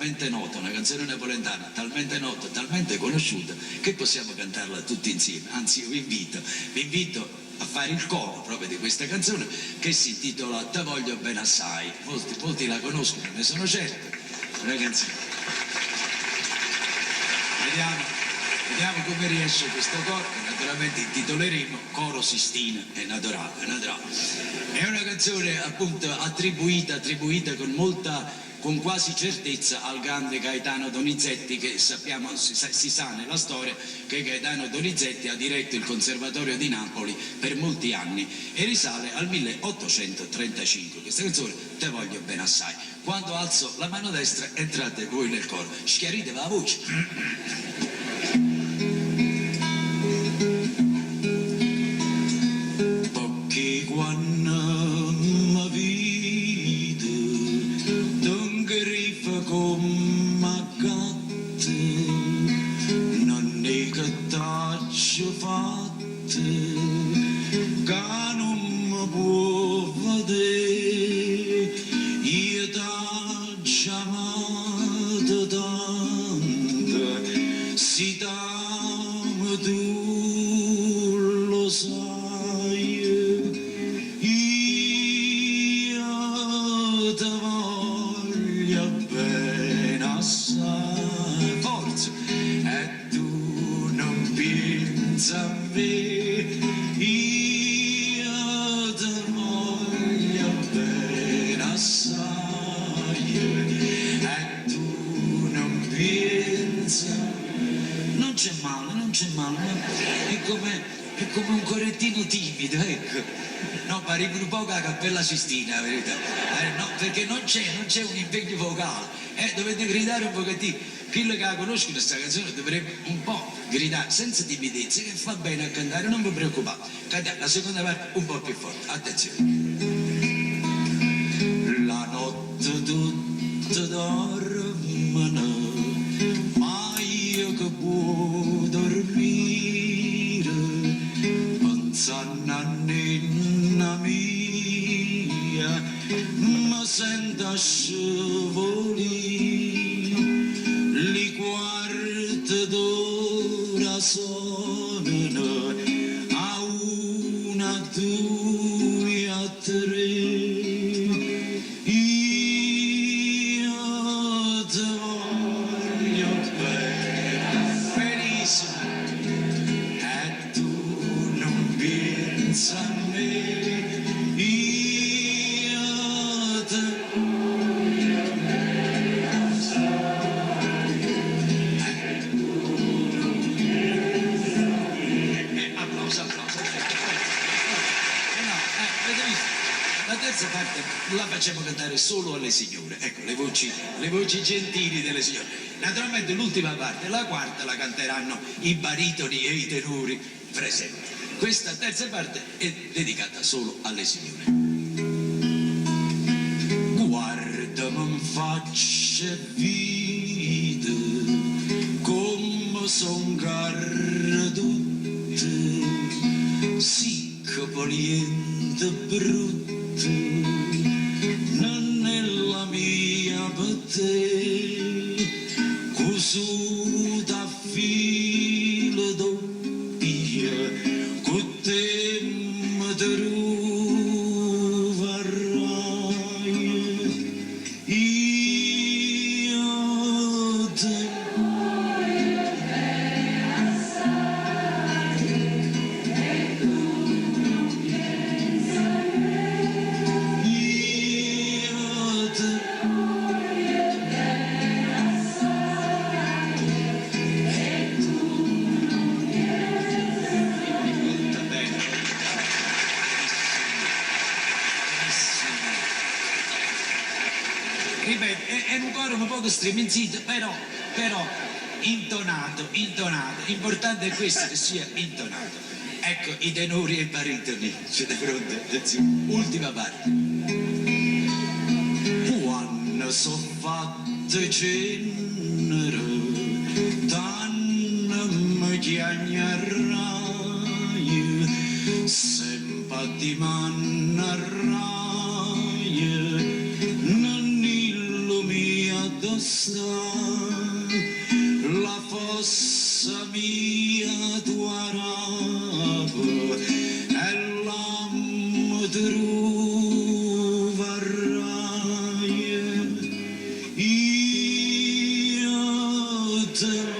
talmente nota, una canzone napoletana talmente nota, talmente conosciuta, che possiamo cantarla tutti insieme. Anzi, io vi invito a fare il coro proprio di questa canzone, che si intitola Te voglio bene assai. Molti la conoscono, ne sono certo. Una canzone. Vediamo come riesce questo coro, che naturalmente intitoleremo Coro Sistina e Naturale. È una canzone appunto attribuita con quasi certezza al grande Gaetano Donizetti, che sappiamo, si sa nella storia che Gaetano Donizetti ha diretto il Conservatorio di Napoli per molti anni e risale al 1835. Questa canzone Te voglio bene assai. Quando alzo la mano destra entrate voi nel coro, schiarite la voce. Pochi quando mi vide d'un grifo come gatte, non ne che t'accio fatte che non mi può vedere. Io t'accio amato tanto, si t'amo tu lo sai. Io te voglio bene assai, forza, e tu non pensi a me. Io te voglio bene assai, e tu non pensi a me. Non c'è male, è come un correttino timido, ecco. No, pare un po' la Cappella Sistina, la verità. No, perché non c'è un impegno vocale. Dovete gridare un pochettino. Chi la conosce questa canzone dovrebbe un po' gridare senza timidezza, che fa bene a cantare, non vi preoccupate. Cantiamo la seconda parte un po' più forte. Attenzione. La notte tutta dormono, ma io che può dormire, pensando a nonna mia, mi sento scivolare. Li quarti d'ora sono a una, a due, a tre. Io te voglio bene, benissimo, e tu non pensi a me. Io te voglio bene assai, e tu non pensi a me. Applauso. No, avete visto? La terza parte la facciamo cantare solo alle signore, ecco, le voci gentili delle signore. Naturalmente l'ultima parte, la quarta, la canteranno i baritoni e i tenori presenti. Questa terza parte è dedicata solo alle signore. Guardami in faccia e vedi come son gardutte, sì che poliente brutte, non è la mia per te, cusuta a filo doppia, con te mi troverai. Io te voglio bene assai, e tu non pensi a me. Io te voglio bene assai, e tu non pensi a me. Molto bene. Ripeto, è un coro un po' striminzito, però intonato. L'importante è questo, che sia intonato. Ecco i tenori e i baritoni. Siete pronti? Attenzione. Ultima parte. Quando so fatte cenere, tanto mi chiagnerai, sempre ti mannerai, non illumina addosso. la fossa mia tua rapa e l'ammo troverai io te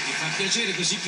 mi fa piacere così più